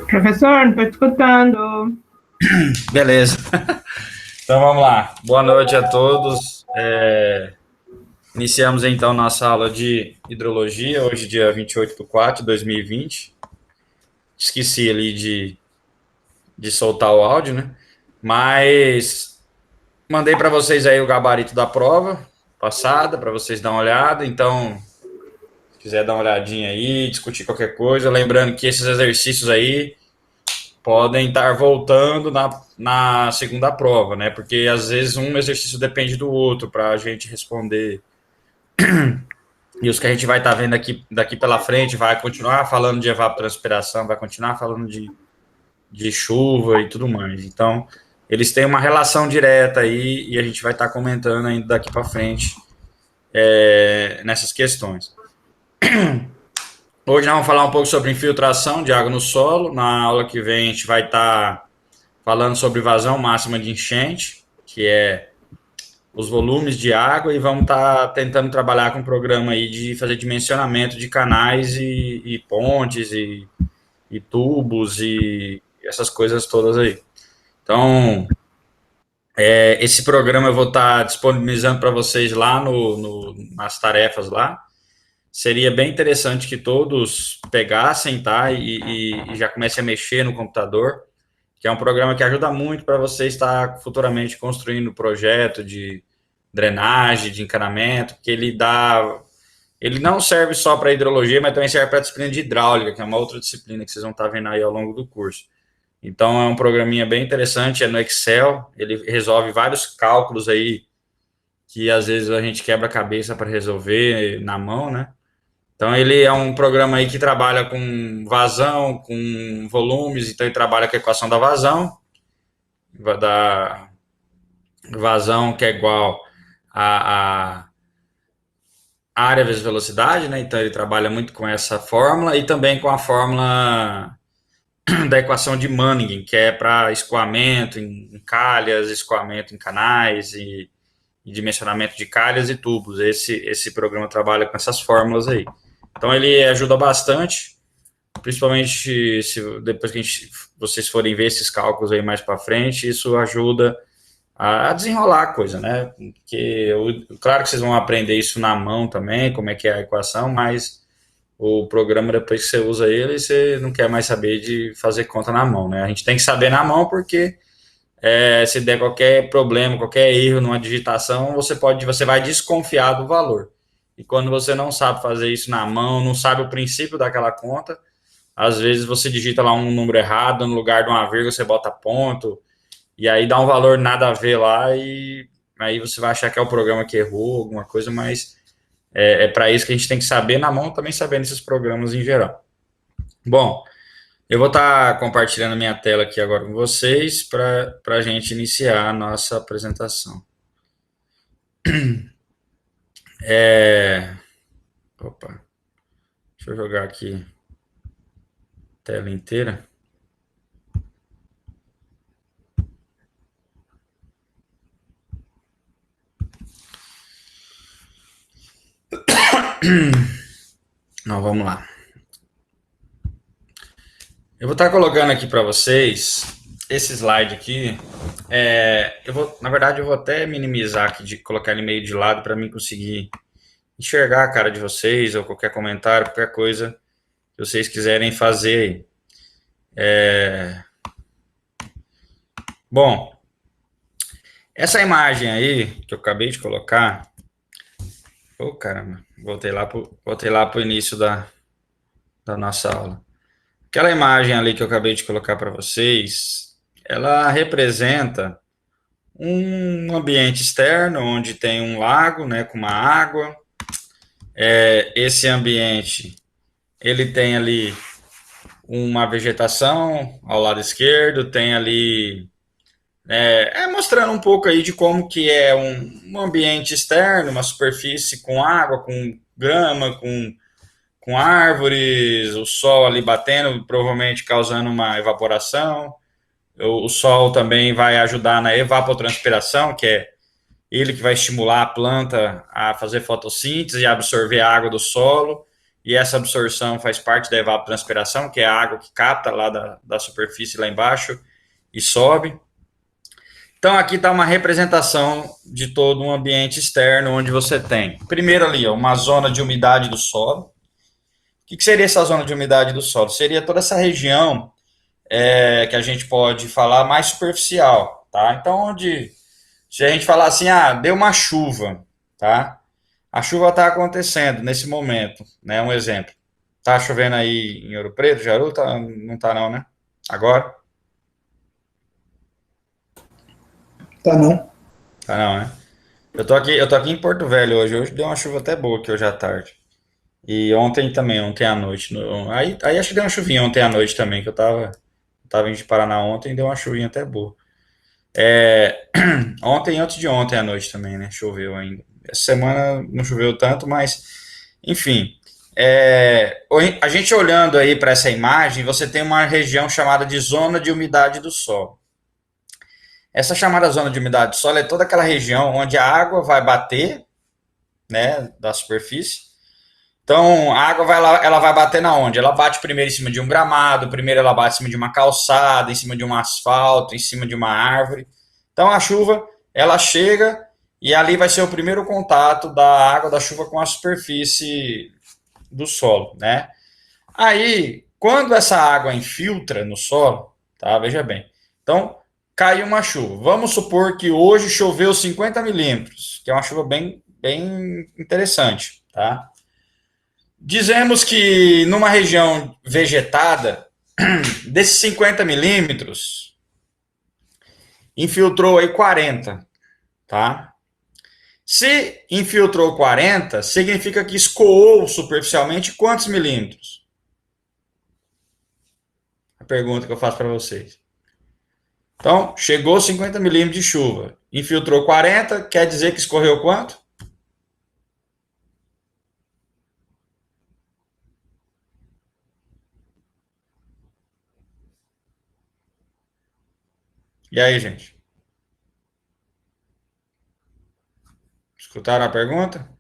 Professor, não estou escutando. Beleza. Então vamos lá. Boa noite a todos. Iniciamos então nossa aula de hidrologia, hoje dia 28/4/2020. Esqueci ali de soltar o áudio, né? Mas mandei para vocês aí o gabarito da prova passada, para vocês dar uma olhada. Então, se quiser dar uma olhadinha aí, discutir qualquer coisa, lembrando que esses exercícios aí podem estar voltando na segunda prova, né? Porque às vezes um exercício depende do outro para a gente responder. E os que a gente vai estar vendo daqui pela frente vai continuar falando de evapotranspiração, vai continuar falando de chuva e tudo mais. Então, eles têm uma relação direta aí e a gente vai estar comentando ainda daqui para frente nessas questões. Hoje nós vamos falar um pouco sobre infiltração de água no solo. Na aula que vem a gente vai estar falando sobre vazão máxima de enchente, que é os volumes de água, e vamos estar tentando trabalhar com um programa aí de fazer dimensionamento de canais e pontes e tubos e essas coisas todas aí. Então, esse programa eu vou estar disponibilizando para vocês lá nas tarefas lá. Seria bem interessante que todos pegassem, tá? E já comecem a mexer no computador, que é um programa que ajuda muito para você estar futuramente construindo projeto de drenagem, de encanamento, que ele não serve só para hidrologia, mas também serve para a disciplina de hidráulica, que é uma outra disciplina que vocês vão estar vendo aí ao longo do curso. Então é um programinha bem interessante, é no Excel, ele resolve vários cálculos aí que às vezes a gente quebra a cabeça para resolver na mão, né? Então ele é um programa aí que trabalha com vazão, com volumes, então ele trabalha com a equação da vazão que é igual a área vezes velocidade, né? Então ele trabalha muito com essa fórmula e também com a fórmula da equação de Manning, que é para escoamento em calhas, escoamento em canais e dimensionamento de calhas e tubos. Esse programa trabalha com essas fórmulas aí. Então ele ajuda bastante, principalmente se depois que vocês forem ver esses cálculos aí mais para frente, isso ajuda a desenrolar a coisa, né? Porque claro que vocês vão aprender isso na mão também, como é que é a equação, mas o programa, depois que você usa ele, você não quer mais saber de fazer conta na mão, né? A gente tem que saber na mão porque se der qualquer problema, qualquer erro numa digitação, você vai desconfiar do valor. E quando você não sabe fazer isso na mão, não sabe o princípio daquela conta, às vezes você digita lá um número errado, no lugar de uma vírgula você bota ponto, e aí dá um valor nada a ver lá, e aí você vai achar que é o programa que errou, alguma coisa, mas é para isso que a gente tem que saber na mão, também sabendo esses programas em geral. Bom, eu vou estar compartilhando a minha tela aqui agora com vocês para a gente iniciar a nossa apresentação. Opa, deixa eu jogar aqui a tela inteira. Não, vamos lá. Eu vou estar colocando aqui para vocês esse slide aqui. Na verdade, eu vou até minimizar aqui, colocar ele meio de lado para mim conseguir enxergar a cara de vocês ou qualquer comentário, qualquer coisa que vocês quiserem fazer aí. Bom, essa imagem aí que eu acabei de colocar. Caramba, voltei lá pro início da nossa aula. Aquela imagem ali que eu acabei de colocar para vocês, ela representa um ambiente externo onde tem um lago, né, com uma água. Esse ambiente, ele tem ali uma vegetação ao lado esquerdo, tem ali mostrando um pouco aí de como que é um ambiente externo, uma superfície com água, com grama, com árvores, o sol ali batendo, provavelmente causando uma evaporação. O sol também vai ajudar na evapotranspiração, que é ele que vai estimular a planta a fazer fotossíntese e absorver a água do solo. e essa absorção faz parte da evapotranspiração, que é a água que capta lá da superfície lá embaixo e sobe. Então, aqui está uma representação de todo um ambiente externo, onde você tem, primeiro ali, ó, uma zona de umidade do solo. O que seria essa zona de umidade do solo? Seria toda essa região que a gente pode falar mais superficial, tá? Então, se a gente falar assim, deu uma chuva, tá? A chuva está acontecendo nesse momento, né? Um exemplo. Tá chovendo aí em Ouro Preto, Jaru? Tá, não tá não, né? Agora? Tá não. Tá não, né? Eu tô aqui em Porto Velho hoje. Hoje deu uma chuva até boa aqui hoje à tarde. E ontem também, ontem à noite. Aí acho que deu uma chuvinha ontem à noite também, que eu tava indo de Paraná ontem e deu uma chuvinha até boa. Ontem, antes de ontem à noite também, né? Choveu ainda. Essa semana não choveu tanto, mas, enfim. A gente olhando aí para essa imagem, você tem uma região chamada de zona de umidade do solo. Essa chamada zona de umidade do solo é toda aquela região onde a água vai bater, né, da superfície. Então, a água ela vai bater na onde? Ela bate primeiro em cima de um gramado, primeiro ela bate em cima de uma calçada, em cima de um asfalto, em cima de uma árvore. Então, a chuva, ela chega e ali vai ser o primeiro contato da água da chuva com a superfície do solo, né? Aí, quando essa água infiltra no solo, tá? Veja bem. Então, caiu uma chuva. Vamos supor que hoje choveu 50 milímetros, que é uma chuva bem, bem interessante, tá? Dizemos que numa região vegetada, desses 50 milímetros, infiltrou aí 40, tá? Se infiltrou 40, significa que escoou superficialmente quantos milímetros? A pergunta que eu faço para vocês. Então, chegou 50 milímetros de chuva, infiltrou 40, quer dizer que escorreu quanto? E aí, gente? Escutaram a pergunta?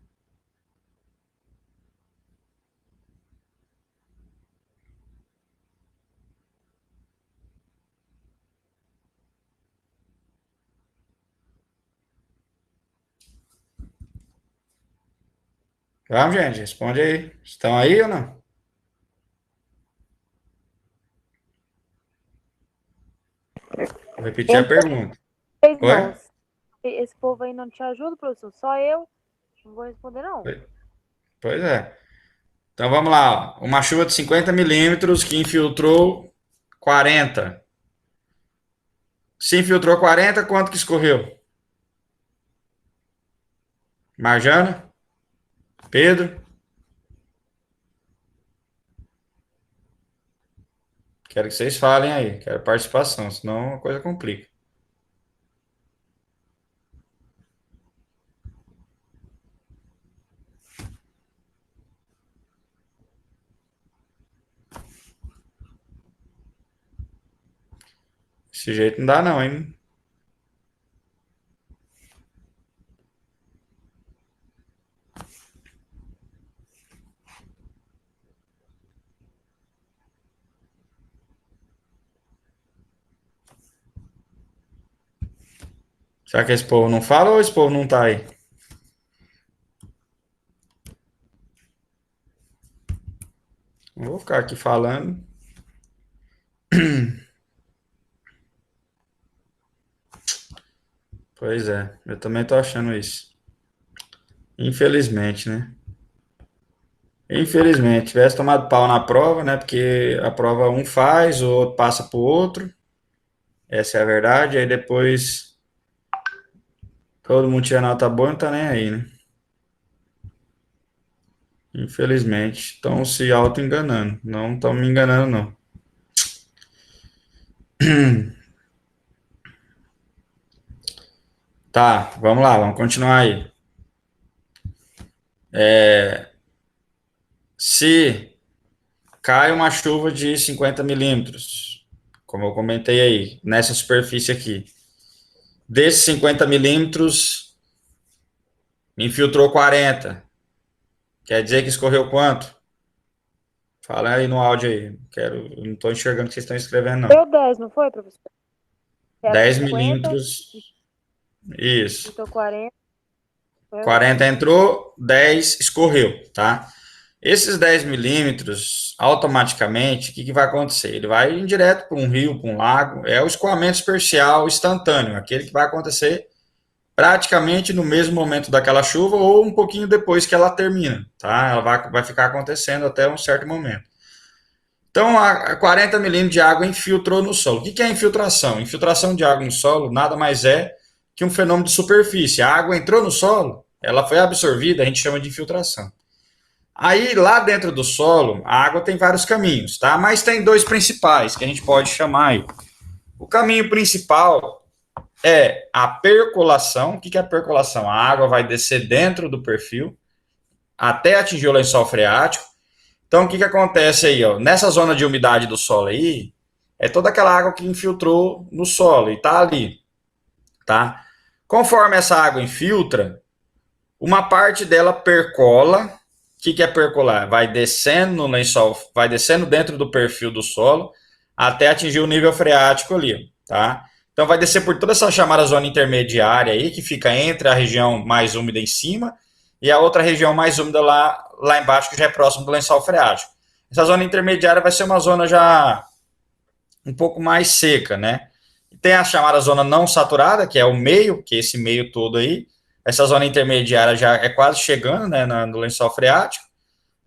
Vamos, gente, responde aí. Estão aí ou não? Vou repetir a pergunta. Não. Oi? Esse povo aí não te ajuda, professor? Só eu? Não vou responder, não. Pois é. Então vamos lá. Uma chuva de 50 milímetros que infiltrou 40. Se infiltrou 40, quanto que escorreu? Marjana? Pedro? Quero que vocês falem aí. Quero participação, senão a coisa complica. Desse jeito não dá não, hein? Será que esse povo não fala ou esse povo não tá aí? Não vou ficar aqui falando. Pois é, eu também tô achando isso. Infelizmente, né? Infelizmente, tivesse tomado pau na prova, né? Porque a prova um faz, o outro passa pro outro. Essa é a verdade. Aí depois todo mundo tira nota boa e não tá nem aí, né? Infelizmente, estão se auto-enganando. Não estão me enganando, não. Tá, vamos lá, vamos continuar aí. Se cai uma chuva de 50 milímetros, como eu comentei aí, nessa superfície aqui, desses 50 milímetros, infiltrou 40. Quer dizer que escorreu quanto? Fala aí no áudio aí. Eu não estou enxergando o que vocês estão escrevendo, não. Deu 10, não foi, professor? Era 10 50, milímetros. Isso. então 40. 40 entrou, 10 escorreu, tá? Esses 10 milímetros, automaticamente, o que vai acontecer? Ele vai direto para um rio, para um lago. É o escoamento superficial instantâneo, aquele que vai acontecer praticamente no mesmo momento daquela chuva ou um pouquinho depois que ela termina, tá? Ela vai ficar acontecendo até um certo momento. Então, a 40 milímetros de água infiltrou no solo. O que é infiltração? Infiltração de água no solo nada mais é que um fenômeno de superfície. A água entrou no solo, ela foi absorvida, a gente chama de infiltração. Aí, lá dentro do solo, a água tem vários caminhos, tá? Mas tem dois principais que a gente pode chamar aí. O caminho principal é a percolação. O que é a percolação? A água vai descer dentro do perfil até atingir o lençol freático. Então, o que acontece aí? Ó? Nessa zona de umidade do solo aí, é toda aquela água que infiltrou no solo e está ali. Tá? Conforme essa água infiltra, uma parte dela percola. O que é percolar? Vai descendo no lençol, vai descendo dentro do perfil do solo até atingir o nível freático ali. Tá? Então, vai descer por toda essa chamada zona intermediária aí, que fica entre a região mais úmida em cima e a outra região mais úmida lá embaixo, que já é próximo do lençol freático. Essa zona intermediária vai ser uma zona já um pouco mais seca, né? Tem a chamada zona não saturada, que é o meio, que é esse meio todo aí. Essa zona intermediária já é quase chegando, né, no lençol freático.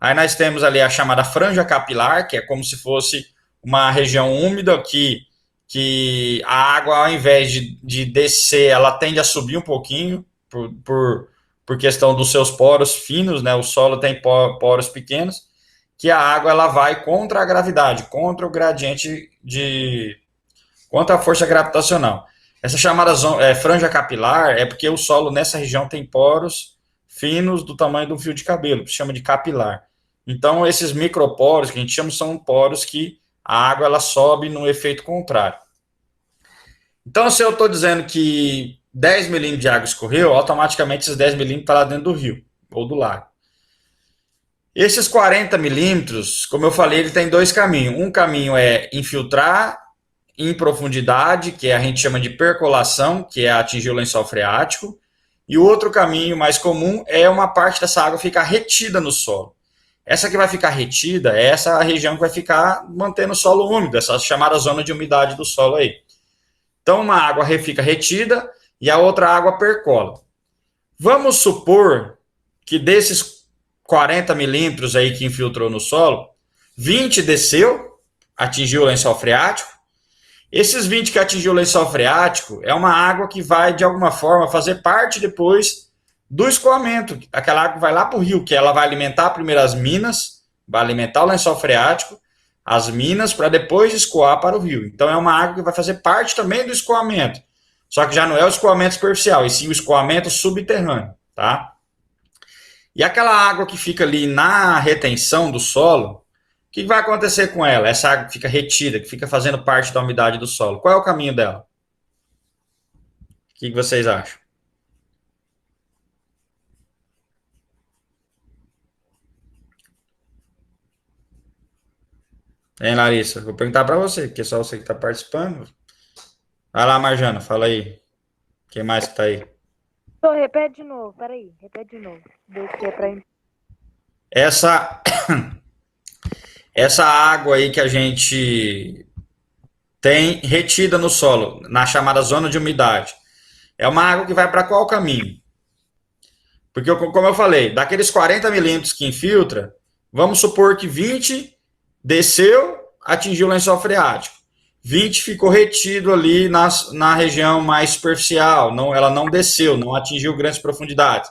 Aí nós temos ali a chamada franja capilar, que é como se fosse uma região úmida que a água, ao invés de descer, ela tende a subir um pouquinho por questão dos seus poros finos, né? O solo tem poros pequenos, que a água ela vai contra a gravidade, contra o gradiente contra a força gravitacional. Essa chamada franja capilar é porque o solo nessa região tem poros finos do tamanho do fio de cabelo, que se chama de capilar. Então, esses microporos que a gente chama são poros que a água ela sobe no efeito contrário. Então, se eu estou dizendo que 10 milímetros de água escorreu, automaticamente esses 10 milímetros estão lá dentro do rio ou do lago. Esses 40 milímetros, como eu falei, ele tem dois caminhos. Um caminho é infiltrar em profundidade, que a gente chama de percolação, que é atingir o lençol freático. E o outro caminho mais comum é uma parte dessa água ficar retida no solo. Essa que vai ficar retida é essa região que vai ficar mantendo o solo úmido, essa chamada zona de umidade do solo aí. Então, uma água fica retida e a outra água percola. Vamos supor que desses 40 milímetros aí que infiltrou no solo, 20 desceu, atingiu o lençol freático. Esses 20 que atingiu o lençol freático é uma água que vai, de alguma forma, fazer parte depois do escoamento. Aquela água vai lá para o rio, que ela vai alimentar primeiro as minas, vai alimentar o lençol freático, as minas, para depois escoar para o rio. Então, é uma água que vai fazer parte também do escoamento. Só que já não é o escoamento superficial, e sim o escoamento subterrâneo, tá? E aquela água que fica ali na retenção do solo, o que vai acontecer com ela? Essa água que fica retida, que fica fazendo parte da umidade do solo. Qual é o caminho dela? O que vocês acham? Hein, Larissa? Vou perguntar para você, porque é só você que está participando. Vai lá, Marjana, fala aí. Quem mais que tá aí? Repete de novo, peraí, repete de novo. Essa água aí que a gente tem retida no solo, na chamada zona de umidade, é uma água que vai para qual caminho? Porque, como eu falei, daqueles 40 milímetros que infiltra, vamos supor que 20 desceu, atingiu o lençol freático. 20 ficou retido ali na região mais superficial, ela não desceu, não atingiu grandes profundidades.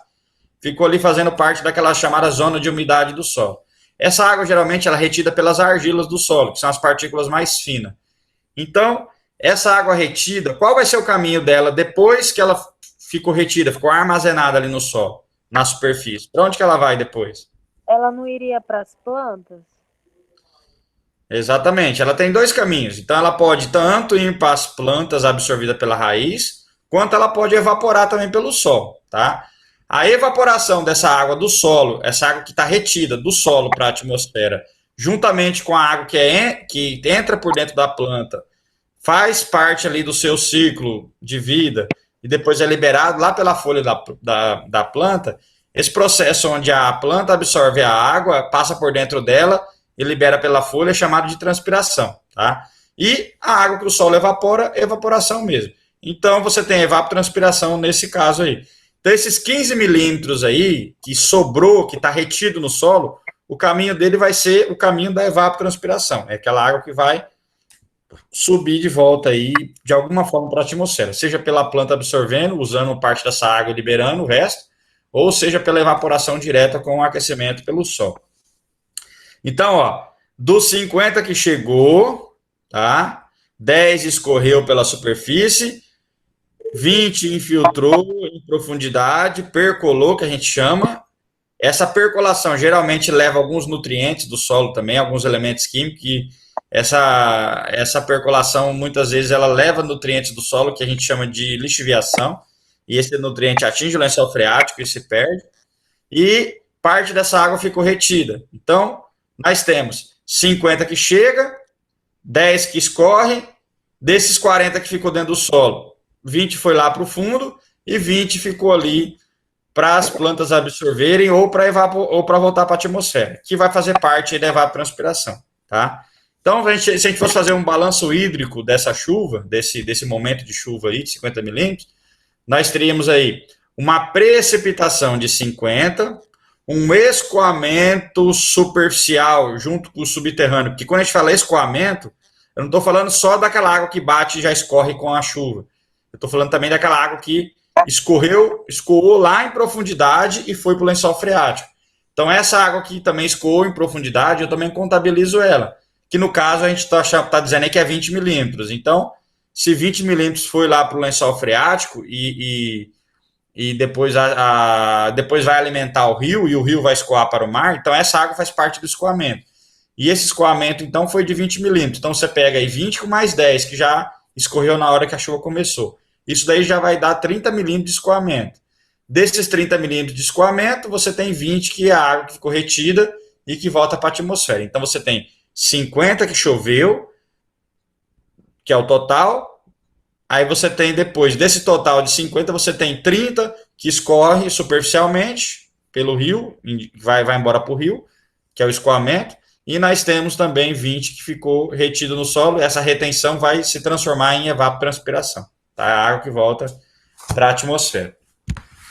Ficou ali fazendo parte daquela chamada zona de umidade do solo. Essa água, geralmente, ela é retida pelas argilas do solo, que são as partículas mais finas. Então, essa água retida, qual vai ser o caminho dela depois que ela ficou retida, ficou armazenada ali no solo, na superfície? Para onde que ela vai depois? Ela não iria para as plantas? Exatamente, ela tem dois caminhos. Então, ela pode tanto ir para as plantas absorvida pela raiz, quanto ela pode evaporar também pelo solo, tá? A evaporação dessa água do solo, essa água que está retida do solo para a atmosfera, juntamente com a água que entra por dentro da planta, faz parte ali do seu ciclo de vida e depois é liberado lá pela folha da planta, esse processo onde a planta absorve a água, passa por dentro dela e libera pela folha é chamado de transpiração, tá? E a água que o solo evapora é evaporação mesmo. Então, você tem evapotranspiração nesse caso aí. Então, esses 15 milímetros aí, que sobrou, que está retido no solo, o caminho dele vai ser o caminho da evapotranspiração. É aquela água que vai subir de volta aí, de alguma forma, para a atmosfera. Seja pela planta absorvendo, usando parte dessa água e liberando o resto, ou seja pela evaporação direta com o aquecimento pelo sol. Então, ó, dos 50 que chegou, tá? 10 escorreu pela superfície, 20 infiltrou em profundidade, percolou, que a gente chama. Essa percolação geralmente leva alguns nutrientes do solo também, alguns elementos químicos, e essa percolação, muitas vezes, ela leva nutrientes do solo, que a gente chama de lixiviação, e esse nutriente atinge o lençol freático e se perde, e parte dessa água ficou retida. Então, nós temos 50 que chega, 10 que escorre, desses 40 que ficou dentro do solo, 20 foi lá para o fundo e 20 ficou ali para as plantas absorverem ou para voltar para a atmosfera, que vai fazer parte da evapotranspiração, tá? Então, se a gente fosse fazer um balanço hídrico dessa chuva, desse momento de chuva aí, de 50 milímetros, nós teríamos aí uma precipitação de 50, um escoamento superficial junto com o subterrâneo, porque quando a gente fala escoamento, eu não estou falando só daquela água que bate e já escorre com a chuva. Eu estou falando também daquela água que escoou lá em profundidade e foi para o lençol freático. Então, essa água que também escoou em profundidade, eu também contabilizo ela, que no caso a gente está dizendo aí que é 20 milímetros. Então, se 20 milímetros foi lá para o lençol freático e depois, depois vai alimentar o rio e o rio vai escoar para o mar, então essa água faz parte do escoamento. E esse escoamento, então, foi de 20 milímetros. Então, você pega aí 20 com mais 10, que já escorreu na hora que a chuva começou. Isso daí já vai dar 30 milímetros de escoamento. Desses 30 milímetros de escoamento, você tem 20 que é a água que ficou retida e que volta para a atmosfera. Então, você tem 50 que choveu, que é o total. Aí você tem depois, desse total de 50, você tem 30 que escorre superficialmente pelo rio, vai embora para o rio, que é o escoamento. E nós temos também 20 que ficou retido no solo. Essa retenção vai se transformar em evapotranspiração. Tá? A água que volta para a atmosfera.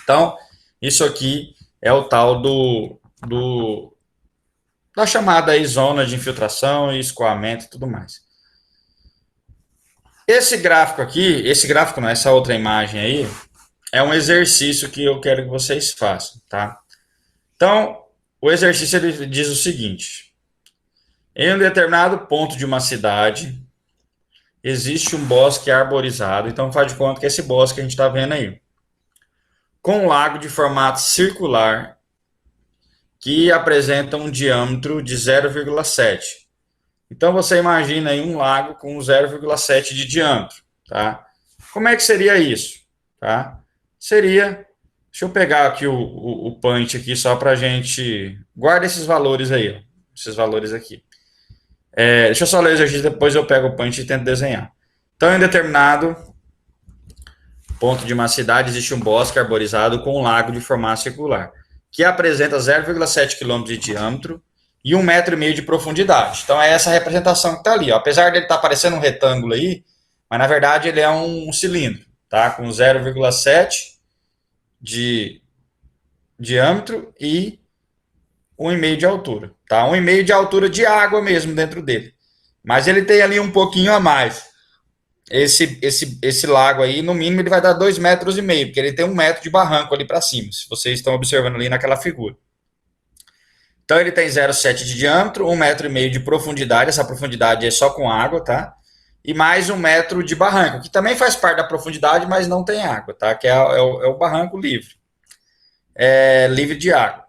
Então, isso aqui é o tal da chamada aí zona de infiltração e escoamento e tudo mais. Esse gráfico aqui, essa outra imagem aí, é um exercício que eu quero que vocês façam, tá? Então, o exercício ele diz o seguinte: em um determinado ponto de uma cidade, existe um bosque arborizado, então faz de conta que é esse bosque que a gente está vendo aí, com um lago de formato circular que apresenta um diâmetro de 0,7. Então você imagina aí um lago com 0,7 de diâmetro, tá? Como é que seria isso? Tá? Seria, deixa eu pegar aqui o punch aqui só para a gente, guarda esses valores aí, ó, esses valores aqui. Deixa eu só ler o exercício, depois eu pego o punch e tento desenhar. Então, em determinado ponto de uma cidade, existe um bosque arborizado com um lago de formato circular, que apresenta 0,7 km de diâmetro e 1,5 metro de profundidade. Então, é essa representação que está ali. Ó. Apesar dele estar parecendo um retângulo aí, mas, na verdade, ele é um cilindro, tá? Com 0,7 de diâmetro e 1,5 de altura, tá? 1,5 de altura de água mesmo dentro dele. Mas ele tem ali um pouquinho a mais. Esse lago aí, no mínimo, ele vai dar 2,5 metros, porque ele tem 1 metro de barranco ali para cima, se vocês estão observando ali naquela figura. Então, ele tem 0,7 de diâmetro, 1,5 metro de profundidade, essa profundidade é só com água, tá? E mais 1 metro de barranco, que também faz parte da profundidade, mas não tem água, tá? Que é o barranco livre. Livre de água.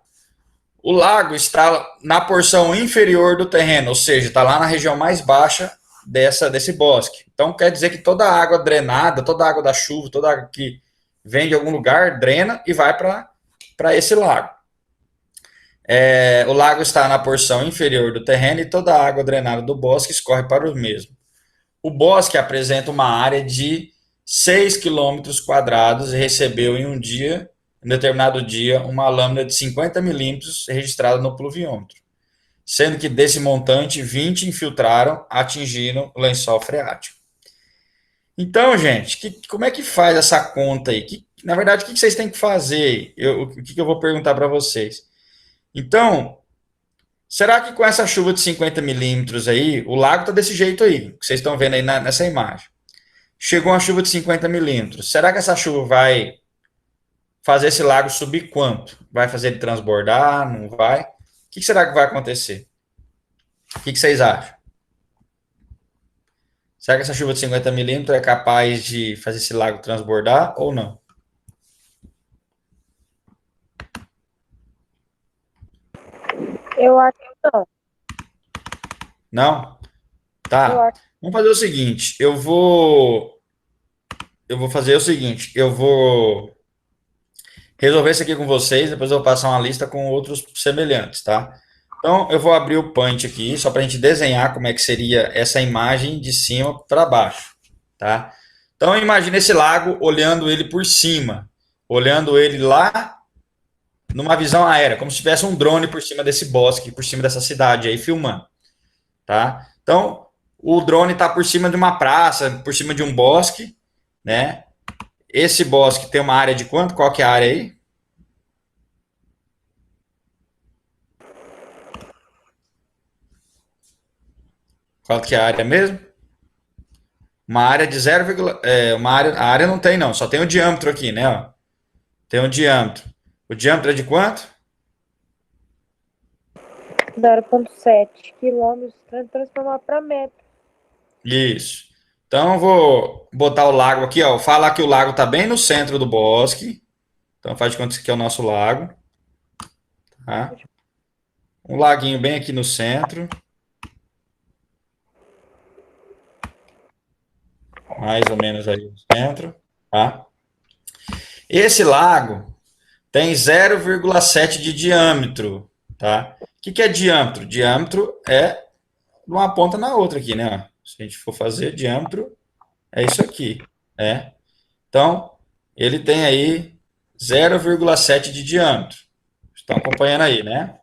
O lago está na porção inferior do terreno, ou seja, está lá na região mais baixa desse bosque. Então, quer dizer que toda a água drenada, toda a água da chuva, toda a água que vem de algum lugar, drena e vai para esse lago. O lago está na porção inferior do terreno e toda a água drenada do bosque escorre para o mesmo. O bosque apresenta uma área de 6 quilômetros quadrados e recebeu em um determinado dia, uma lâmina de 50 milímetros registrada no pluviômetro, sendo que desse montante, 20 infiltraram, atingindo o lençol freático. Então, gente, como é que faz essa conta aí? Na verdade, o que vocês têm que fazer? O que eu vou perguntar para vocês? Então, será que com essa chuva de 50 milímetros aí, o lago está desse jeito aí, que vocês estão vendo aí nessa imagem? Chegou uma chuva de 50 milímetros. Será que essa chuva vai fazer esse lago subir quanto? Vai fazer ele transbordar? Não vai? O que será que vai acontecer? O que vocês acham? Será que essa chuva de 50 milímetros é capaz de fazer esse lago transbordar ou não? Eu acho que não. Não? Eu Tá. acho. Vamos fazer o seguinte. Eu vou fazer o seguinte. Eu vou resolver isso aqui com vocês. Depois eu vou passar uma lista com outros semelhantes, tá? Então, eu vou abrir o Paint aqui, só para a gente desenhar como é que seria essa imagem de cima para baixo, tá? Então, imagine esse lago olhando ele por cima, olhando ele lá numa visão aérea, como se tivesse um drone por cima desse bosque, por cima dessa cidade aí, filmando, tá? Então, o drone está por cima de uma praça, por cima de um bosque, né? Esse bosque tem uma área de quanto? Qual que é a área aí? Qual que é a área mesmo? Uma área de 0, a área não tem não, só tem o diâmetro aqui, né? Ó. Tem um diâmetro. O diâmetro é de quanto? 0,7 quilômetros, transformar para metro. Isso. Então eu vou botar o lago aqui, ó. Falar que o lago está bem no centro do bosque. Então faz de conta que isso aqui é o nosso lago. Tá? Um laguinho bem aqui no centro. Mais ou menos aí no centro. Tá? Esse lago tem 0,7 de diâmetro. Tá? O que é diâmetro? Diâmetro é de uma ponta na outra aqui, né? Se a gente for fazer diâmetro, é isso aqui. Né? Então, ele tem aí 0,7 de diâmetro. Estão acompanhando aí, né?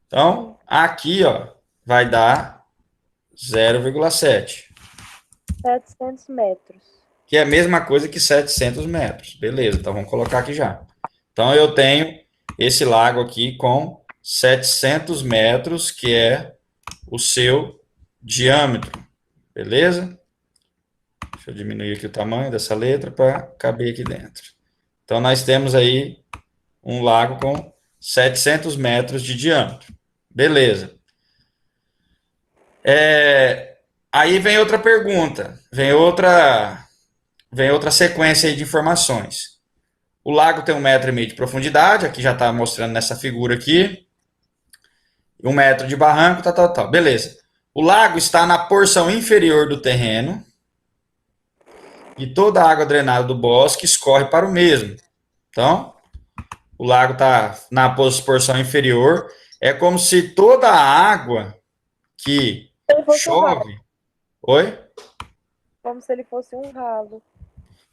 Então, aqui, ó, vai dar 0,7. 700 metros. Que é a mesma coisa que 700 metros. Beleza, então vamos colocar aqui já. Então, eu tenho esse lago aqui com 700 metros, que é o seu diâmetro. Beleza? Deixa eu diminuir aqui o tamanho dessa letra para caber aqui dentro. Então, nós temos aí um lago com 700 metros de diâmetro. Beleza. Aí vem outra pergunta, vem outra sequência aí de informações. O lago tem 1,5 metro de profundidade, aqui já está mostrando nessa figura aqui. 1 metro de barranco, tal. Beleza. O lago está na porção inferior do terreno e toda a água drenada do bosque escorre para o mesmo. Então, o lago está na porção inferior. É como se toda a água que chove... Oi? Como se ele fosse um ralo.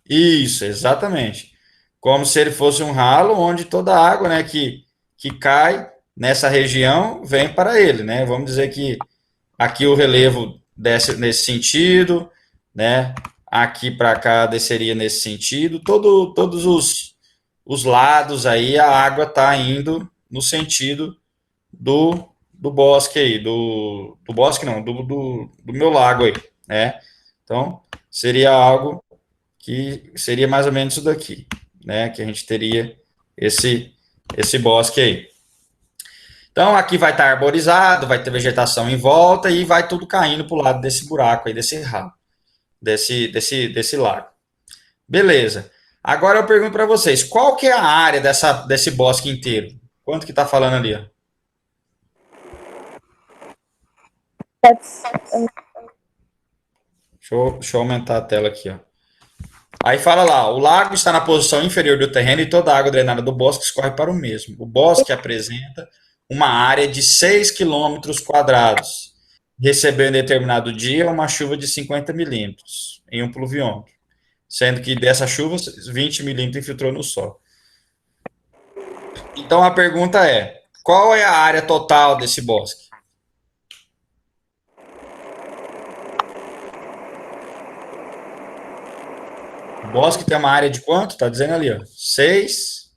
Isso, exatamente. Como se ele fosse um ralo onde toda a água, né, que cai nessa região vem para ele, né? Vamos dizer que aqui o relevo desce nesse sentido, né? Aqui para cá desceria nesse sentido. Todos os lados aí a água está indo no sentido do bosque aí, do bosque não, do meu lago aí, né? Então, seria algo que seria mais ou menos isso daqui, né? Que a gente teria esse bosque aí. Então, aqui vai estar arborizado, vai ter vegetação em volta e vai tudo caindo para o lado desse buraco aí, desse ralo, desse lago. Beleza. Agora eu pergunto para vocês, qual que é a área desse bosque inteiro? Quanto que está falando ali? Ó? 700. Deixa eu aumentar a tela aqui, ó. Aí fala lá, o lago está na posição inferior do terreno e toda a água drenada do bosque escorre para o mesmo. O bosque apresenta uma área de 6 quilômetros quadrados, recebeu em determinado dia uma chuva de 50 milímetros em um pluviômetro, sendo que dessa chuva, 20 milímetros infiltrou no solo. Então a pergunta é, qual é a área total desse bosque? O bosque tem uma área de quanto? Está dizendo ali, ó, 6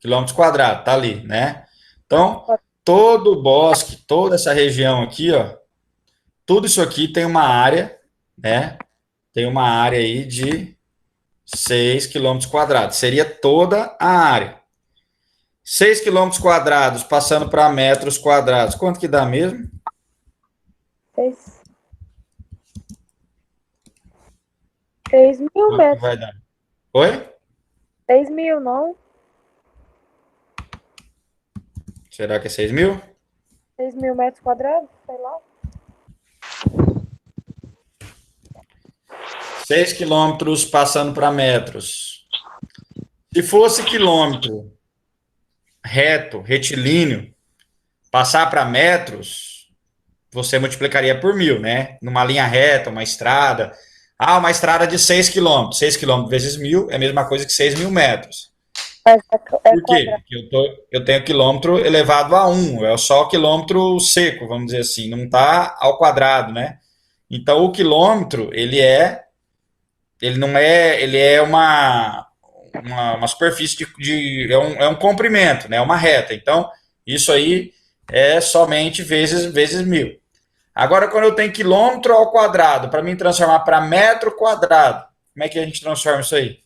quilômetros quadrados, tá ali, né? Então, todo o bosque, toda essa região aqui, ó, tudo isso aqui tem uma área, né? Tem uma área aí de 6 quilômetros quadrados. Seria toda a área. 6 quilômetros quadrados passando para metros quadrados. Quanto que dá mesmo? 6 mil Quanto que metros. vai dar? Oi? 6 mil, não? Será que é 6 mil? 6 mil metros quadrados? Sei lá. 6 quilômetros passando para metros. Se fosse quilômetro reto, retilíneo, passar para metros, você multiplicaria por 1.000, né? Numa linha reta, uma estrada. Ah, uma estrada de 6 quilômetros. 6 quilômetros vezes 1.000 é a mesma coisa que 6 mil metros. Mas Por quê? Porque eu tenho quilômetro elevado a 1, é só o quilômetro seco, vamos dizer assim, não está ao quadrado, né? Então, o quilômetro, ele não é, ele é uma superfície é um comprimento, né? Uma reta. Então, isso aí é somente vezes 1.000. Agora, quando eu tenho quilômetro ao quadrado, para mim transformar para metro quadrado, como é que a gente transforma isso aí?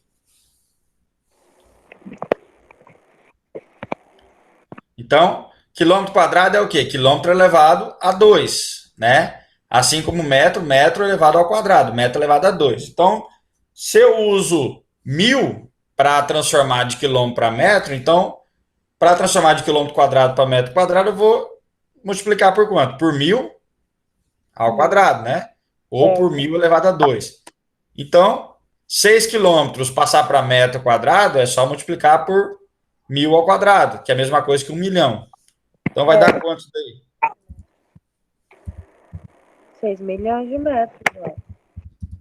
Então, quilômetro quadrado é o quê? Quilômetro elevado a 2, né? Assim como metro, metro elevado ao quadrado, metro elevado a 2. Então, se eu uso 1.000 para transformar de quilômetro para metro, então, para transformar de quilômetro quadrado para metro quadrado, eu vou multiplicar por quanto? Por 1.000 ao quadrado, né? Ou por 1.000 elevado a 2. Então, 6 quilômetros passar para metro quadrado é só multiplicar por 1.000 ao quadrado, que é a mesma coisa que 1 milhão. Então vai dar quanto daí? 6 milhões de metros, velho.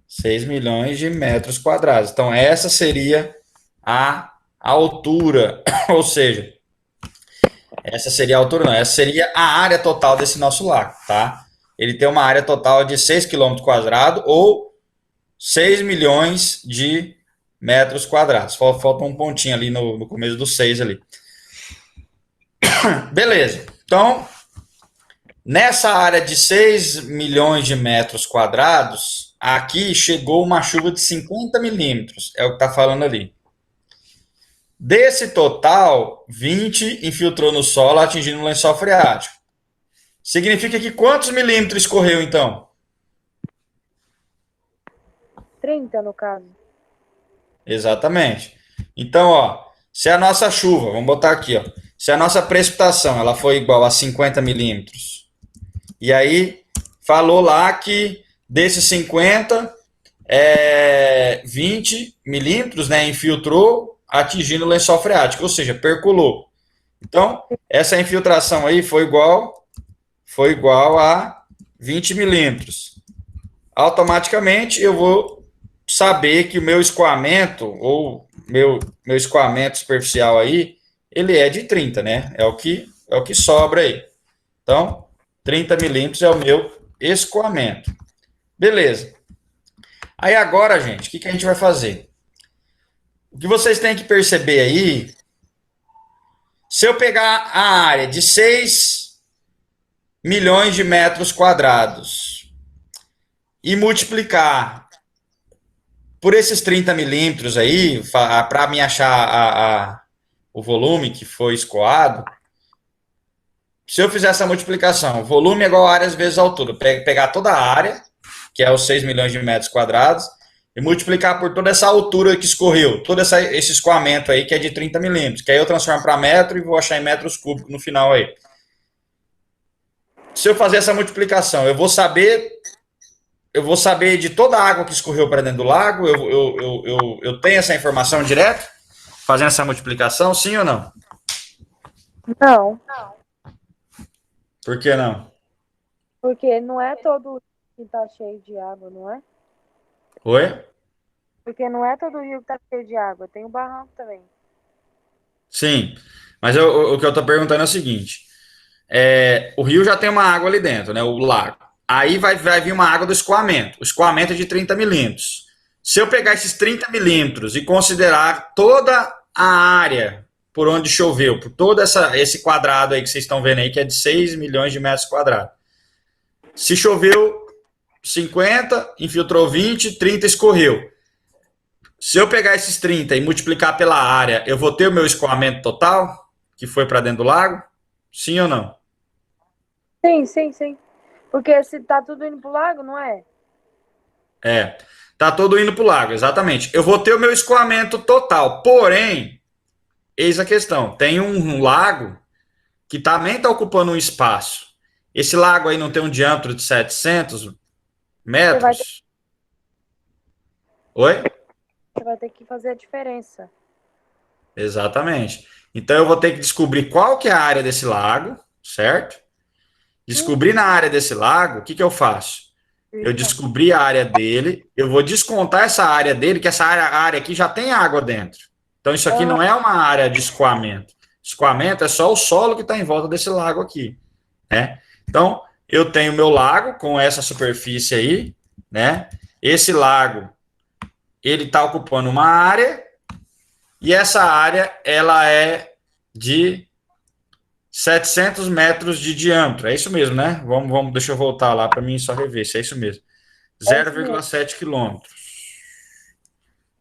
6 milhões de metros quadrados. Então essa seria a altura, ou seja, essa seria a altura, não, essa seria a área total desse nosso lago, tá? Ele tem uma área total de 6 quilômetros quadrados ou 6 milhões de metros quadrados. Falta um pontinho ali no começo do 6 ali. Beleza. Então, nessa área de 6 milhões de metros quadrados, aqui chegou uma chuva de 50 milímetros, é o que está falando ali. Desse total, 20 infiltrou no solo, atingindo o lençol freático. Significa que quantos milímetros escorreu, então? 30, no caso. Exatamente. Então, ó, se a nossa chuva, vamos botar aqui, ó, se a nossa precipitação ela foi igual a 50 milímetros, e aí falou lá que desses 50, 20 milímetros, né, infiltrou, atingindo o lençol freático, ou seja, percolou. Então, essa infiltração aí foi igual a 20 milímetros. Automaticamente eu vou saber que o meu escoamento, ou meu escoamento superficial aí, ele é de 30, né? É o que sobra aí. Então, 30 milímetros é o meu escoamento. Beleza. Aí agora, gente, o que a gente vai fazer? O que vocês têm que perceber aí, se eu pegar a área de 6 milhões de metros quadrados e multiplicar por esses 30 milímetros aí, para me achar o volume que foi escoado, se eu fizer essa multiplicação, volume é igual a área vezes a altura, pegar toda a área, que é os 6 milhões de metros quadrados, e multiplicar por toda essa altura que escorreu, todo esse escoamento aí, que é de 30 milímetros, que aí eu transformo para metro e vou achar em metros cúbicos no final aí. Se eu fazer essa multiplicação, eu vou saber de toda a água que escorreu para dentro do lago, eu tenho essa informação direto, fazendo essa multiplicação, sim ou não? Não, Por que não? porque não é todo que tá cheio de água, não é? Oi? Porque não é todo rio que tá cheio de água, tem o barranco também. Sim. Mas o que eu tô perguntando é o seguinte: o rio já tem uma água ali dentro, né? O lago. Aí vai vir uma água do escoamento. O escoamento é de 30 milímetros. Se eu pegar esses 30 milímetros e considerar toda a área por onde choveu, por todo esse quadrado aí que vocês estão vendo aí, que é de 6 milhões de metros quadrados. Se choveu 50, infiltrou 20, 30 escorreu. Se eu pegar esses 30 e multiplicar pela área, eu vou ter o meu escoamento total, que foi para dentro do lago? Sim ou não? Sim, sim, sim. Porque se tá tudo indo pro lago, não é? É. Tá todo indo para o lago, exatamente. Eu vou ter o meu escoamento total. Porém, eis a questão: tem um lago que também está ocupando um espaço. Esse lago aí não tem um diâmetro de 700 Você vai ter, metros? Oi? você vai ter que fazer a diferença. Exatamente. Então eu vou ter que descobrir qual que é a área desse lago, certo? Descobrir na área desse lago, o que, que eu faço? Eu descobri a área dele, eu vou descontar essa área dele, que essa área aqui já tem água dentro. Então isso aqui Ah, não é uma área de escoamento. Escoamento é só o solo que está em volta desse lago aqui, né? Então eu tenho meu lago com essa superfície aí, né? Esse lago ele está ocupando uma área e essa área ela é de 700 metros de diâmetro. É isso mesmo, né? Deixa eu voltar lá para mim só rever se é isso mesmo. é isso mesmo. 0,7 quilômetros.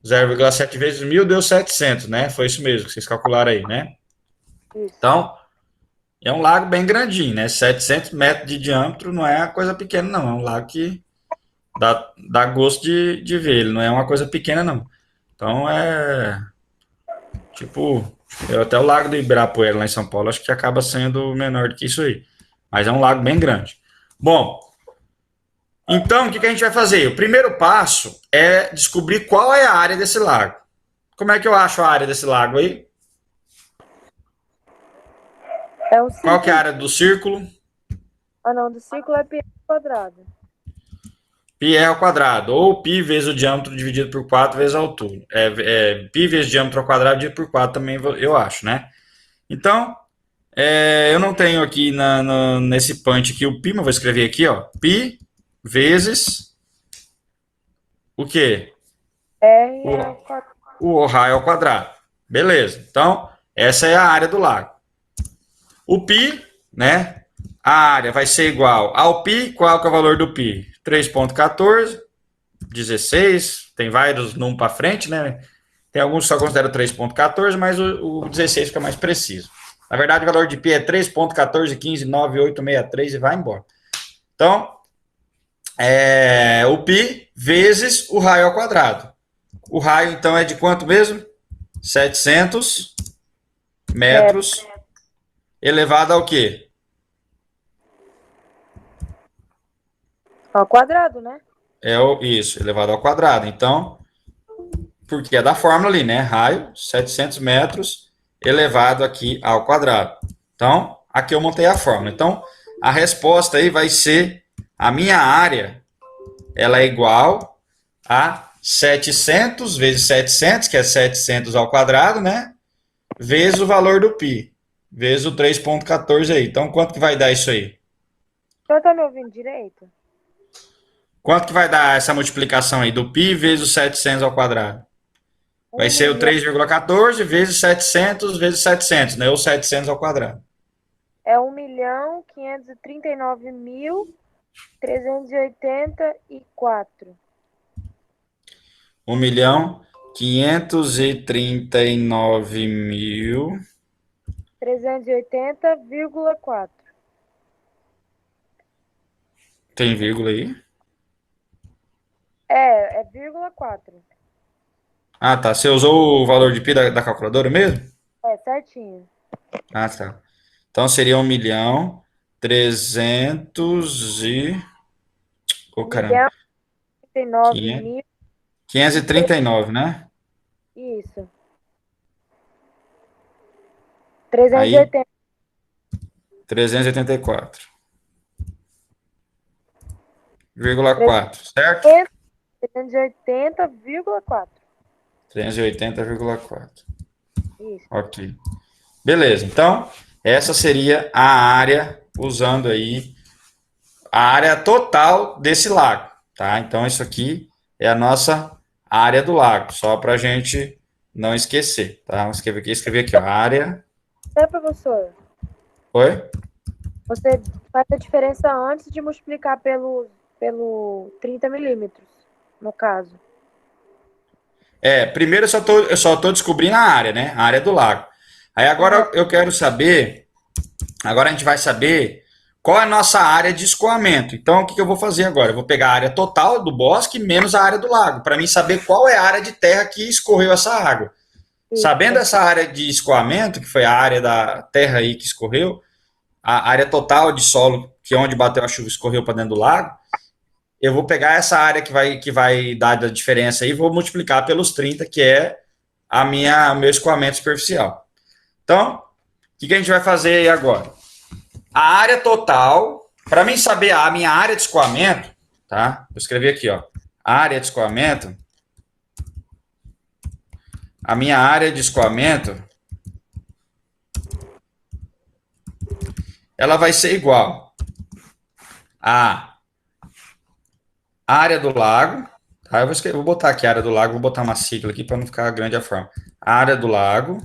0,7 vezes 1.000 deu 700, né? Foi isso mesmo que vocês calcularam aí, né? Isso. Então, é um lago bem grandinho, né? 700 metros de diâmetro não é uma coisa pequena, não. É um lago que dá gosto de ver. Ele não é uma coisa pequena, não. Então, tipo, até o lago do Ibirapuera, lá em São Paulo, acho que acaba sendo menor do que isso aí. Mas é um lago bem grande. Bom, então, o que a gente vai fazer? O primeiro passo é descobrir qual é a área desse lago. Como é que eu acho a área desse lago aí? É um Qual que é a círculo. área do círculo? Ah, não, do círculo é pi quadrado. Pi r ao quadrado, ou pi vezes o diâmetro dividido por 4 vezes a altura. Pi vezes diâmetro ao quadrado dividido por 4 também eu acho, né? Então, eu não tenho aqui nesse punch aqui o pi, mas vou escrever aqui, ó. Pi vezes o quê? R O, ao quadrado. o raio ao quadrado. Beleza. Então, essa é a área do lago. O pi, né? A área vai ser igual ao pi. Qual que é o valor do pi? 3,14, 16. Tem vários números para frente, né? Tem alguns que só consideram 3,14, mas o 16 fica mais preciso. Na verdade, o valor de pi é 3,14159863 e vai embora. Então, o pi vezes o raio ao quadrado. O raio, então, é de quanto mesmo? 700 metros elevado ao quê? Ao quadrado, né? Isso, elevado ao quadrado. Então, porque é da fórmula ali, né? Raio, 700 metros elevado aqui ao quadrado. Então, aqui eu montei a fórmula. Então, a resposta aí vai ser a minha área, ela é igual a 700 vezes 700, que é 700 ao quadrado, né? Vezes o valor do pi, vezes o 3,14 aí. Então, quanto que vai dar isso aí? O senhor tá me ouvindo direito? Quanto que vai dar essa multiplicação aí do pi vezes o 700 ao quadrado? Vai 1 ser o milhão. 3,14 vezes 700 vezes 700, né? Ou 700 ao quadrado. É 1.539.384. 1.539.000. 380,4. Tem vírgula aí? É vírgula 4. Ah, tá. Você usou o valor de pi da calculadora mesmo? É, certinho. Ah, tá. Então seria 1.300 e... Ô, um caramba. milhão e 39 mil. 539, né? Isso. Aí, 380. 384,4, certo? 380,4. 380,4. Isso. Ok. Beleza, então, essa seria a área, usando aí a área total desse lago, tá? Então, isso aqui é a nossa área do lago, só para a gente não esquecer, tá? Vamos escrever aqui, ó, área. Professor, Oi? você faz a diferença antes de multiplicar pelo 30 milímetros, no caso. Primeiro eu só tô descobrindo a área, né? A área do lago. Aí agora eu quero saber, agora a gente vai saber qual é a nossa área de escoamento. Então, o que eu vou fazer agora? Eu vou pegar a área total do bosque menos a área do lago, para mim saber qual é a área de terra que escorreu essa água. Isso. Sabendo essa área de escoamento, que foi a área da terra aí que escorreu, a área total de solo, que é onde bateu a chuva escorreu para dentro do lago, eu vou pegar essa área que vai dar a diferença aí e vou multiplicar pelos 30, que é o meu escoamento superficial. Então, o que a gente vai fazer aí agora? A área total, para mim saber a minha área de escoamento, tá? Eu escrevi aqui, ó, área de escoamento. A minha área de escoamento, ela vai ser igual a área do lago, tá? Vou botar aqui a área do lago, vou botar uma sigla aqui para não ficar grande a forma. A área do lago,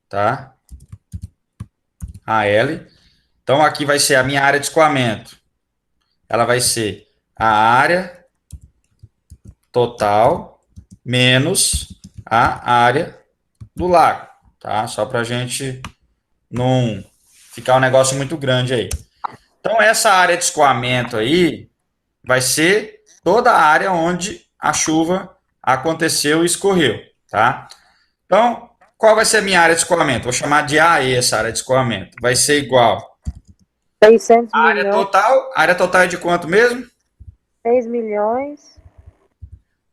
tá? AL. Então, aqui vai ser a minha área de escoamento. Ela vai ser a área total menos a área do lago, tá? Só para a gente não ficar um negócio muito grande aí. Então, essa área de escoamento aí vai ser toda a área onde a chuva aconteceu e escorreu, tá? Então, qual vai ser a minha área de escoamento? Vou chamar de AE essa área de escoamento. Vai ser igual 600 a área milhões. total. A área total é de quanto mesmo? 6 milhões.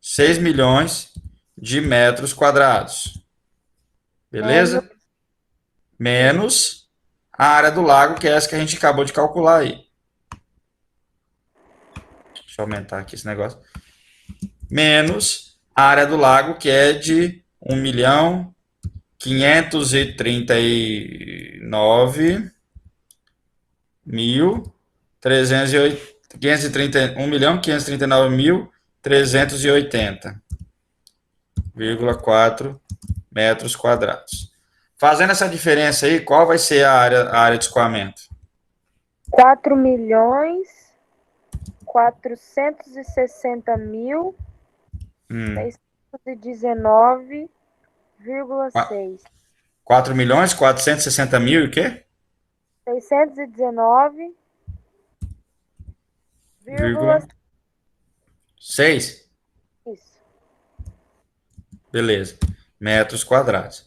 6 milhões de metros quadrados. Beleza? Menos a área do lago, que é essa que a gente acabou de calcular aí. Deixa eu aumentar aqui esse negócio. Menos a área do lago, que é de 1.539.380,4 metros quadrados. Fazendo essa diferença aí, qual vai ser a área de escoamento? 4 milhões 460 mil 619,6. 4 milhões 460 mil e o quê? 619,6. Isso. Beleza. Metros quadrados.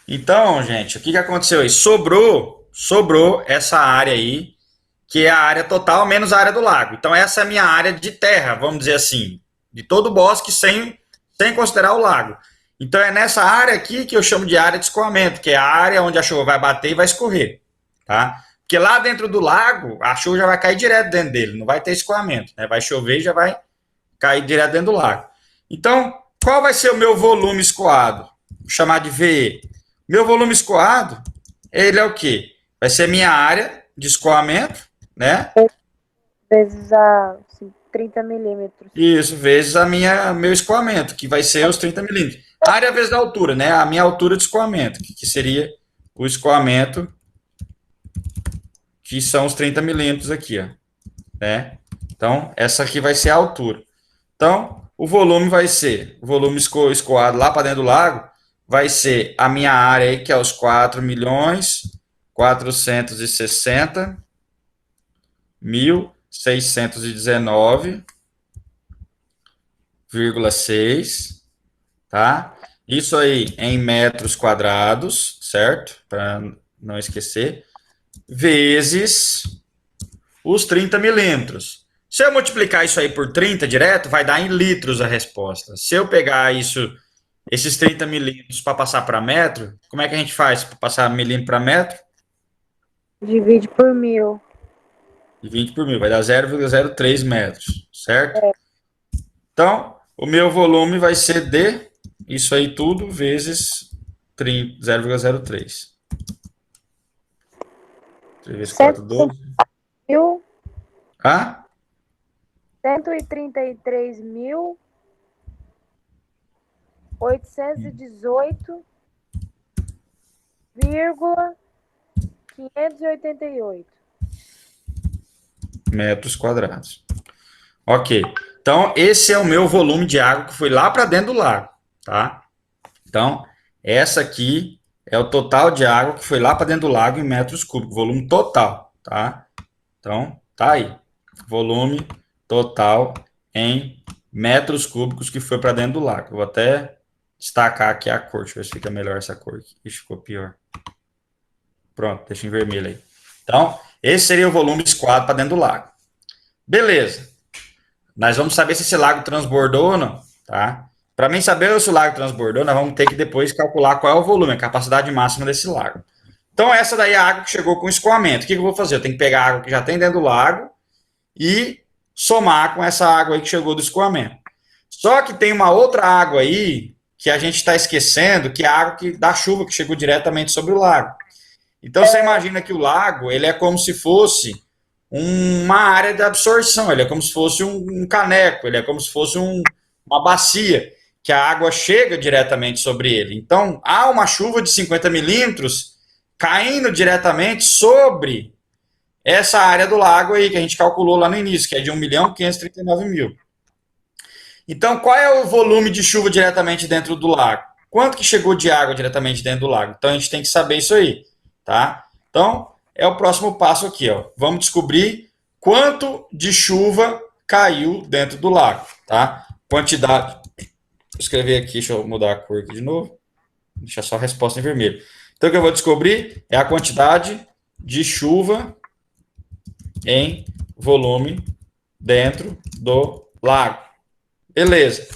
Então, gente, o que aconteceu aí? Sobrou essa área aí, que é a área total menos a área do lago. Então, essa é a minha área de terra, vamos dizer assim, de todo o bosque sem considerar o lago. Então, é nessa área aqui que eu chamo de área de escoamento, que é a área onde a chuva vai bater e vai escorrer, tá? Porque lá dentro do lago, a chuva já vai cair direto dentro dele, não vai ter escoamento, né? Vai chover e já vai cair direto dentro do lago. Então, qual vai ser o meu volume escoado? Vou chamar de VE. Meu volume escoado, ele é o quê? Vai ser minha área de escoamento, né? Vezes a 30 milímetros. Isso, vezes meu escoamento, que vai ser os 30 milímetros. Área vezes a altura, né? A minha altura de escoamento, que seria o escoamento, que são os 30 milímetros aqui, ó. Né? Então, essa aqui vai ser a altura. Então, o volume vai ser, o volume escoado lá para dentro do lago, vai ser a minha área aí, que é os 4 milhões 460.619,6, tá? Isso aí em metros quadrados, certo? Para não esquecer. Vezes os 30 milímetros. Se eu multiplicar isso aí por 30 direto, vai dar em litros a resposta. Se eu pegar esses 30 milímetros para passar para metro, como é que a gente faz para passar milímetro para metro? Divide por 1000. E 20 por 1000, vai dar 0,03 metros, certo? Então, o meu volume vai ser de isso aí tudo vezes 0,03. 3 vezes 4, 12. 133.818,588. Metros quadrados. Ok. Então, esse é o meu volume de água que foi lá para dentro do lago, tá? Então, essa aqui é o total de água que foi lá para dentro do lago em metros cúbicos, volume total, tá? Então, tá aí. Volume total em metros cúbicos que foi para dentro do lago. Eu vou até destacar aqui a cor, deixa eu ver se fica melhor essa cor aqui. Ixi, ficou pior. Pronto, deixa em vermelho aí. Então, esse seria o volume escoado para dentro do lago. Beleza. Nós vamos saber se esse lago transbordou ou não, tá? Para mim saber se o lago transbordou, nós vamos ter que depois calcular qual é o volume, a capacidade máxima desse lago. Então, essa daí é a água que chegou com escoamento. O que eu vou fazer? Eu tenho que pegar a água que já tem dentro do lago e somar com essa água aí que chegou do escoamento. Só que tem uma outra água aí que a gente está esquecendo, que é a água da chuva que chegou diretamente sobre o lago. Então, você imagina que o lago, ele é como se fosse uma área de absorção, ele é como se fosse um caneco, ele é como se fosse uma bacia, que a água chega diretamente sobre ele. Então, há uma chuva de 50 milímetros caindo diretamente sobre essa área do lago aí, que a gente calculou lá no início, que é de 1.539.000. Então, qual é o volume de chuva diretamente dentro do lago? Quanto que chegou de água diretamente dentro do lago? Então, a gente tem que saber isso aí, tá? Então, é o próximo passo aqui, ó. Vamos descobrir quanto de chuva caiu dentro do lago, tá? Quantidade. Vou escrever aqui, deixa eu mudar a cor aqui de novo. Deixa só a resposta em vermelho. Então, o que eu vou descobrir é a quantidade de chuva em volume dentro do lago. Beleza.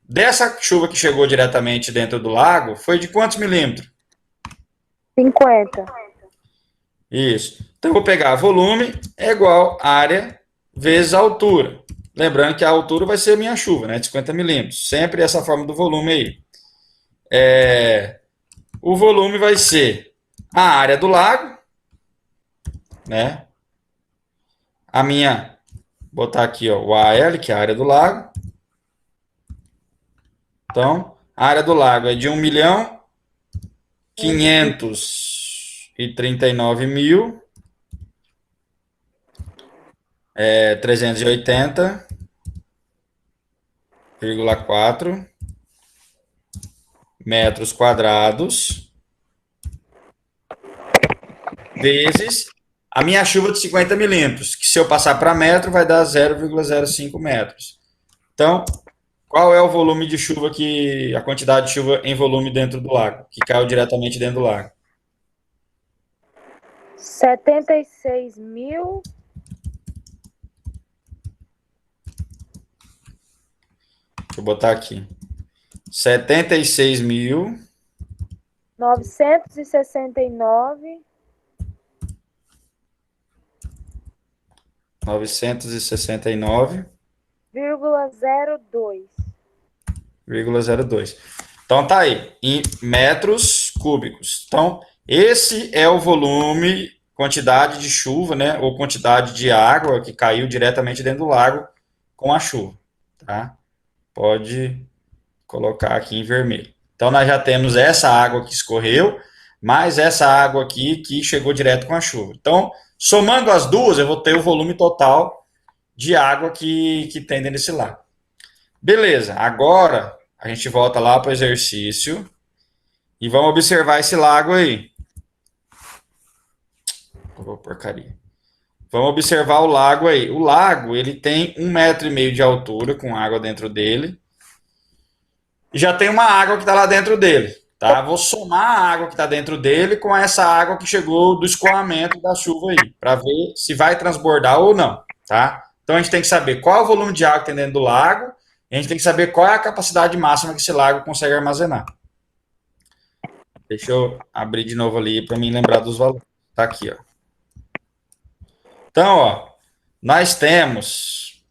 Dessa chuva que chegou diretamente dentro do lago, foi de quantos milímetros? 50. Isso. Então, eu vou pegar volume é igual área vezes a altura. Lembrando que a altura vai ser a minha chuva, né? De 50 milímetros. Sempre essa forma do volume aí. O volume vai ser a área do lago, né? A minha, vou botar aqui, ó, o AL, que é a área do lago. Então, a área do lago é de 1.539.000. 380,4 metros quadrados vezes a minha chuva de 50 milímetros, que se eu passar para metro vai dar 0,05 metros. Então, qual é o volume de chuva a quantidade de chuva em volume dentro do lago, que caiu diretamente dentro do lago? 76.000. Deixa eu botar aqui. 76.000. 969. 969,02. 0,02. Então tá aí, em metros cúbicos. Então, esse é o volume, quantidade de chuva, né, ou quantidade de água que caiu diretamente dentro do lago com a chuva, tá? Pode colocar aqui em vermelho. Então, nós já temos essa água que escorreu, mais essa água aqui que chegou direto com a chuva. Então, somando as duas, eu vou ter o volume total de água que tem dentro desse lago. Beleza, agora a gente volta lá para o exercício e vamos observar esse lago aí. Oh, porcaria. Vamos observar o lago aí. O lago, ele tem 1,5 metro de altura com água dentro dele. E já tem uma água que está lá dentro dele, tá? Vou somar a água que está dentro dele com essa água que chegou do escoamento da chuva aí, para ver se vai transbordar ou não, tá? Então a gente tem que saber qual é o volume de água que tem dentro do lago, e a gente tem que saber qual é a capacidade máxima que esse lago consegue armazenar. Deixa eu abrir de novo ali para mim lembrar dos valores. Tá aqui, ó. Então, ó, nós temos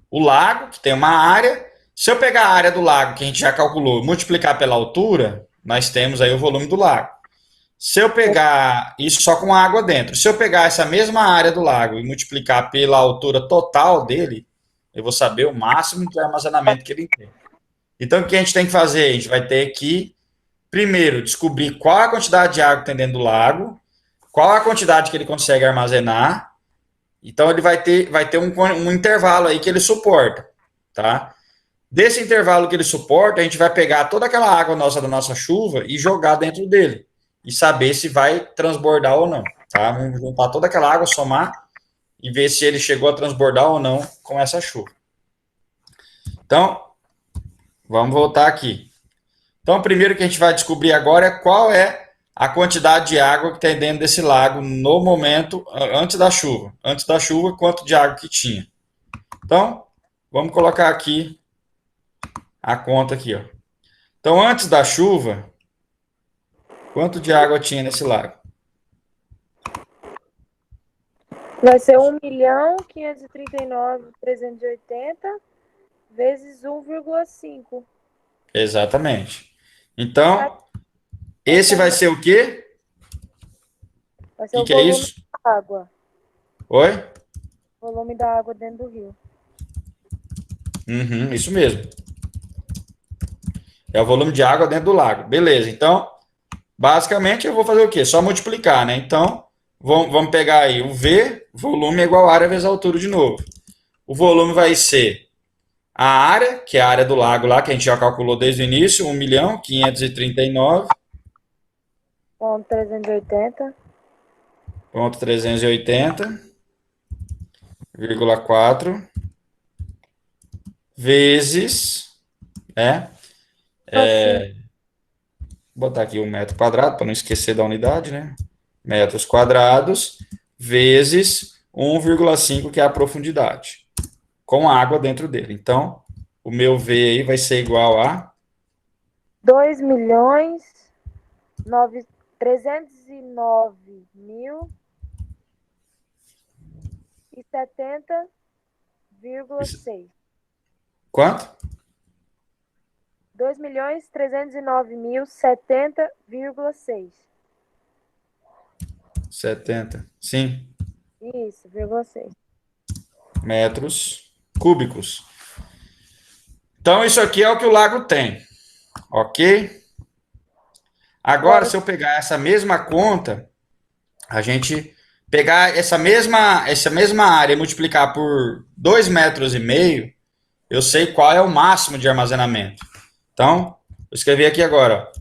o lago, que tem uma área. Se eu pegar a área do lago, que a gente já calculou, multiplicar pela altura, nós temos aí o volume do lago. Se eu pegar isso só com água dentro, se eu pegar essa mesma área do lago e multiplicar pela altura total dele, eu vou saber o máximo de armazenamento que ele tem. Então, o que a gente tem que fazer? A gente vai ter que, primeiro, descobrir qual a quantidade de água que tem dentro do lago, qual a quantidade que ele consegue armazenar. Então, ele vai ter um intervalo aí que ele suporta, tá? Desse intervalo que ele suporta, a gente vai pegar toda aquela água nossa da nossa chuva e jogar dentro dele e saber se vai transbordar ou não, tá? Vamos juntar toda aquela água, somar e ver se ele chegou a transbordar ou não com essa chuva. Então, vamos voltar aqui. Então, o primeiro que a gente vai descobrir agora é qual é a quantidade de água que tem dentro desse lago no momento antes da chuva. Antes da chuva, quanto de água que tinha. Então, vamos colocar aqui a conta aqui, ó. Então, antes da chuva, quanto de água tinha nesse lago? Vai ser 1.539.380 vezes 1,5. Exatamente. Então, esse vai ser o quê? Vai ser O o que é volume isso? da água. Oi? Volume da água dentro do rio. Uhum, isso mesmo. É o volume de água dentro do lago. Beleza, então, basicamente eu vou fazer o quê? Só multiplicar, né? Então, vamos pegar aí o V, volume é igual a área vezes a altura de novo. O volume vai ser a área, que é a área do lago lá, que a gente já calculou desde o início, 1.539.380. Ponto 380. 380,4 vezes, né? Vou botar aqui um metro quadrado, para não esquecer da unidade, né? Metros quadrados, vezes 1,5, que é a profundidade, com água dentro dele. Então, o meu V aí vai ser igual a 2.309.070,6. quanto? 2.309.070,6. 70, sim, Isso, 0,6. metros cúbicos. Então, isso aqui é o que o lago tem, ok? Agora, se eu pegar essa mesma conta, a gente pegar essa mesma área e multiplicar por 2,5 metros, eu sei qual é o máximo de armazenamento. Então, vou escrever aqui agora, ó.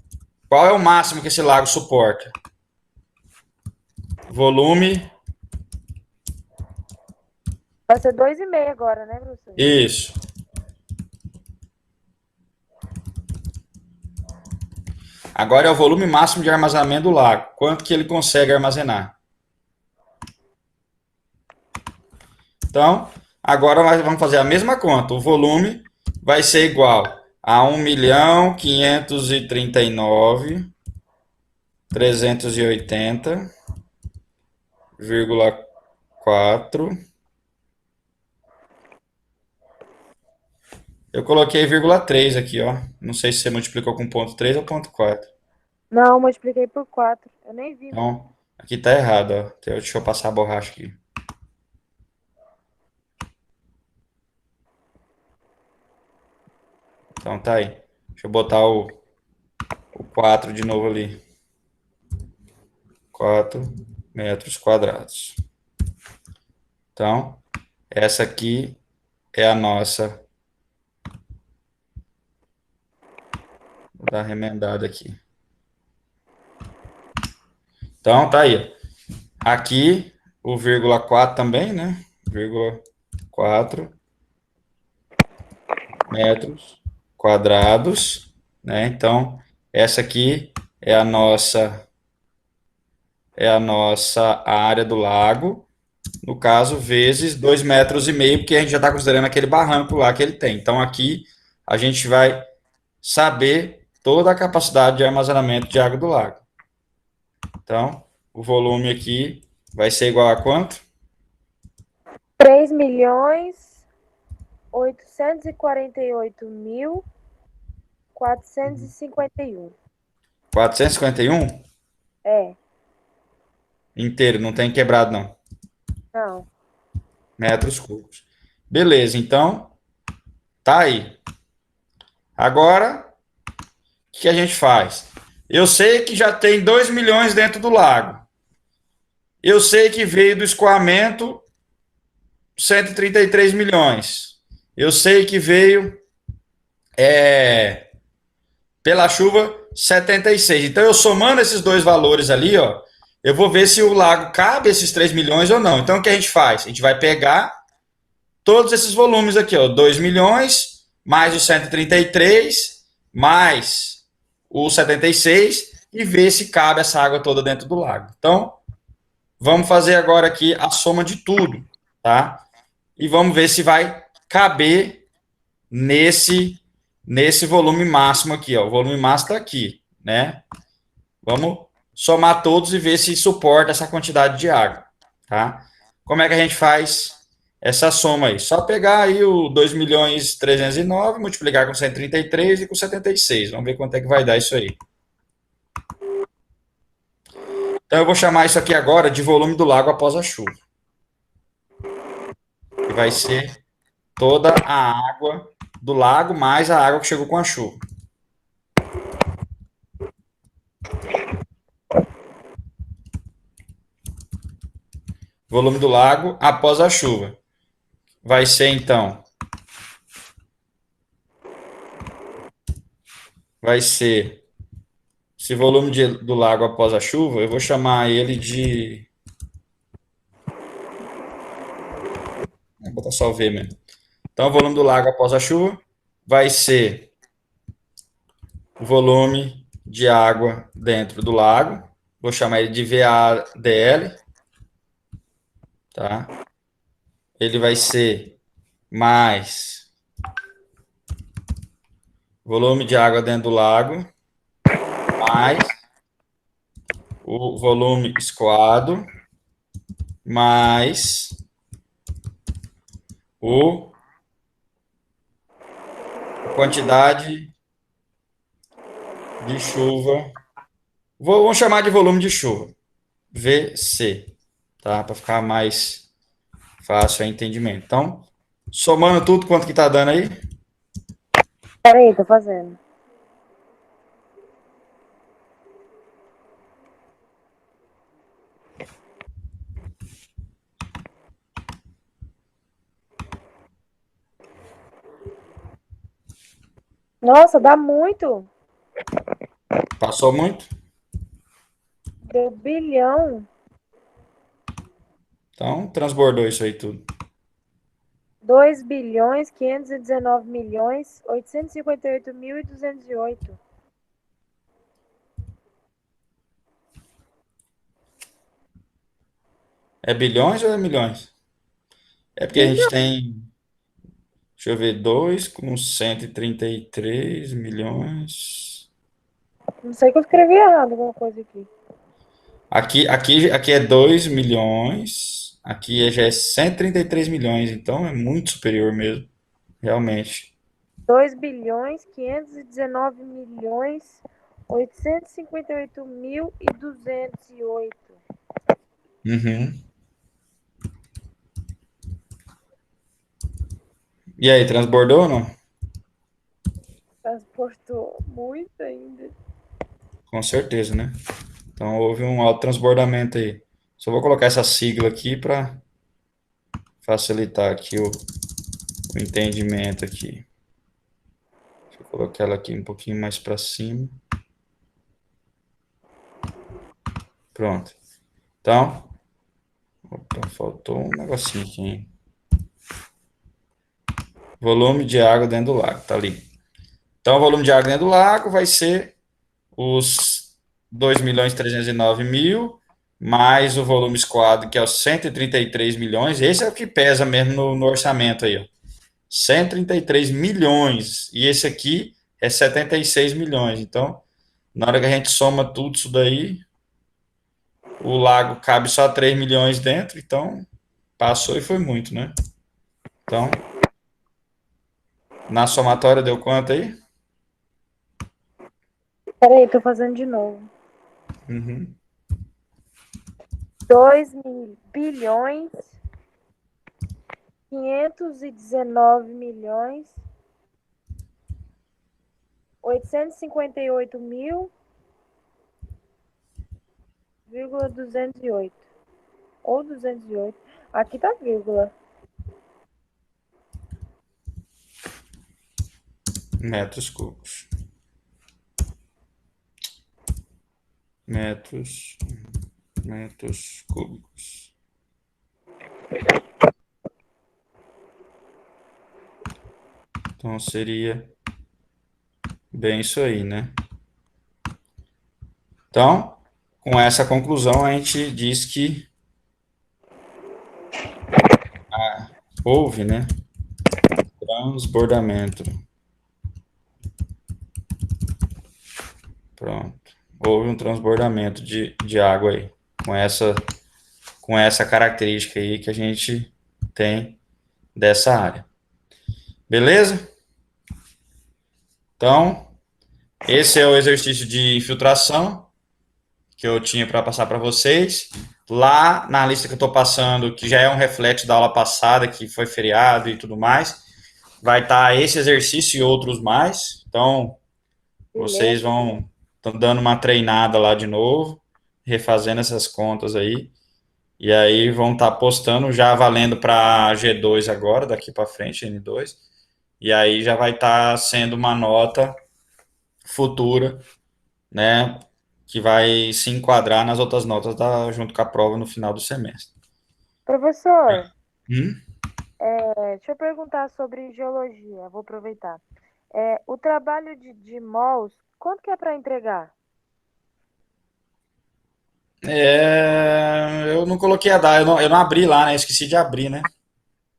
Qual é o máximo que esse lago suporta? Volume. Vai ser 2,5 agora, né, professor? Isso. Agora é o volume máximo de armazenamento do lago. Quanto que ele consegue armazenar? Então, agora nós vamos fazer a mesma conta. O volume vai ser igual a 1.539.380,4. Eu coloquei vírgula 3 aqui, ó. Não sei se você multiplicou com ponto 3 ou ponto 4. Não, multipliquei por 4. Eu nem vi. Então, aqui tá errado, ó. Deixa eu passar a borracha aqui. Então tá aí. Deixa eu botar o 4 de novo ali. 4 metros quadrados. Então, essa aqui é a nossa. Vou dar remendada aqui. Então, tá aí. Aqui, o vírgula 4 também, né? Vírgula 4 metros quadrados, né? Então, essa aqui é a nossa área do lago, no caso, vezes 2,5 metros, porque a gente já está considerando aquele barranco lá que ele tem. Então, aqui a gente vai saber toda a capacidade de armazenamento de água do lago. Então, o volume aqui vai ser igual a quanto? 3.848.451. 451 É, inteiro, não tem quebrado não. não. Metros cúbicos. Beleza, então tá aí. Agora, o que a gente faz? Eu sei que já tem 2 milhões dentro do lago. Eu sei que veio do escoamento 133 milhões. Eu sei que veio pela chuva 76. Então, eu somando esses dois valores ali, ó, eu vou ver se o lago cabe esses 3 milhões ou não. Então, o que a gente faz? A gente vai pegar todos esses volumes aqui, ó, 2 milhões, mais o 133, mais o 76, e ver se cabe essa água toda dentro do lago. Então, vamos fazer agora aqui a soma de tudo, tá? E vamos ver se vai caber nesse volume máximo aqui, ó. O volume máximo está aqui, né? Vamos somar todos e ver se suporta essa quantidade de água, tá? Como é que a gente faz essa soma aí? Só pegar aí o 2.309.000, multiplicar com 133 e com 76. Vamos ver quanto é que vai dar isso aí. Então, eu vou chamar isso aqui agora de volume do lago após a chuva. Que vai ser toda a água do lago mais a água que chegou com a chuva. Volume do lago após a chuva. Vai ser, então, vai ser esse volume do lago após a chuva, eu vou chamar ele de... Vou botar só V mesmo. Então, o volume do lago após a chuva vai ser o volume de água dentro do lago. Vou chamar ele de VADL. Tá? Ele vai ser mais volume de água dentro do lago, mais o volume escoado, mais a quantidade de chuva. Vamos chamar de volume de chuva, VC, tá? Para ficar mais fácil o entendimento. Então, somando tudo, quanto que tá dando aí? Peraí, tô fazendo. Nossa, dá muito. Passou muito? Deu bilhão. Então, transbordou isso aí tudo. 2.519.858.208. É bilhões ou é milhões? É porque a gente tem, deixa eu ver, 2 com 133 milhões. Não sei que eu escrevi errado alguma coisa aqui. Aqui é 2 milhões, aqui já é 133 milhões, então é muito superior mesmo, realmente. 2.519.858.208. Uhum. E aí, transbordou ou não? Transportou muito ainda. Com certeza, né? Então houve um alto transbordamento aí. Só vou colocar essa sigla aqui para facilitar aqui o entendimento aqui. Deixa eu colocar ela aqui um pouquinho mais para cima. Pronto. Então, opa, faltou um negocinho aqui, hein? Volume de água dentro do lago, tá ali. Então, o volume de água dentro do lago vai ser os 2.309.000 mais o volume escoado, que é os 133 milhões. Esse é o que pesa mesmo no orçamento aí, ó. 133 milhões. E esse aqui é 76 milhões. Então, na hora que a gente soma tudo isso daí, o lago cabe só 3 milhões dentro, então Passou e foi muito, né? Então, na somatória deu quanto aí? Peraí, tô fazendo de novo. Uhum. 2 bilhões 519 milhões 858.208. Ou 208. Aqui tá vírgula. Metros cúbicos. Metros cúbicos. Então seria bem isso aí, né? Então, com essa conclusão, a gente diz que houve, né? Transbordamento. Pronto. Houve um transbordamento de água aí. Com essa característica aí que a gente tem dessa área. Beleza? Então, esse é o exercício de infiltração que eu tinha para passar para vocês. Lá na lista que eu estou passando, que já é um reflexo da aula passada, que foi feriado e tudo mais, vai estar esse exercício e outros mais. Então, vocês vão dando uma treinada lá de novo, refazendo essas contas aí. E aí vão estar postando já valendo para G2 agora, daqui para frente, N2. E aí já vai estar sendo uma nota futura, né, que vai se enquadrar nas outras notas junto com a prova no final do semestre. Professor, Hum? deixa eu perguntar sobre geologia. Vou aproveitar. O trabalho de mols, quanto que é para entregar? Eu não coloquei a data, eu não abri lá, né? Esqueci de abrir, né?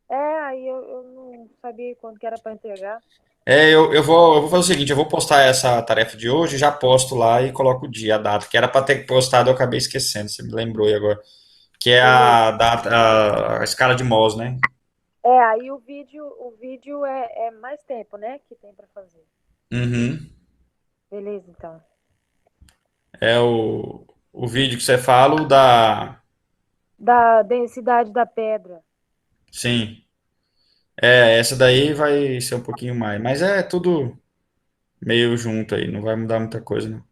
Aí eu não sabia quanto que era para entregar. Eu vou fazer o seguinte, eu vou postar essa tarefa de hoje, já posto lá e coloco o dia, a data, que era para ter postado, eu acabei esquecendo, você me lembrou aí agora. Que é Beleza. a data, a escala de Mohs, né? Aí o vídeo é mais tempo, né? Que tem para fazer. Uhum. Beleza, então. É o vídeo que você fala, o da. Da densidade da pedra. Sim. Essa daí vai ser um pouquinho mais. Mas é tudo meio junto aí, não vai mudar muita coisa, não.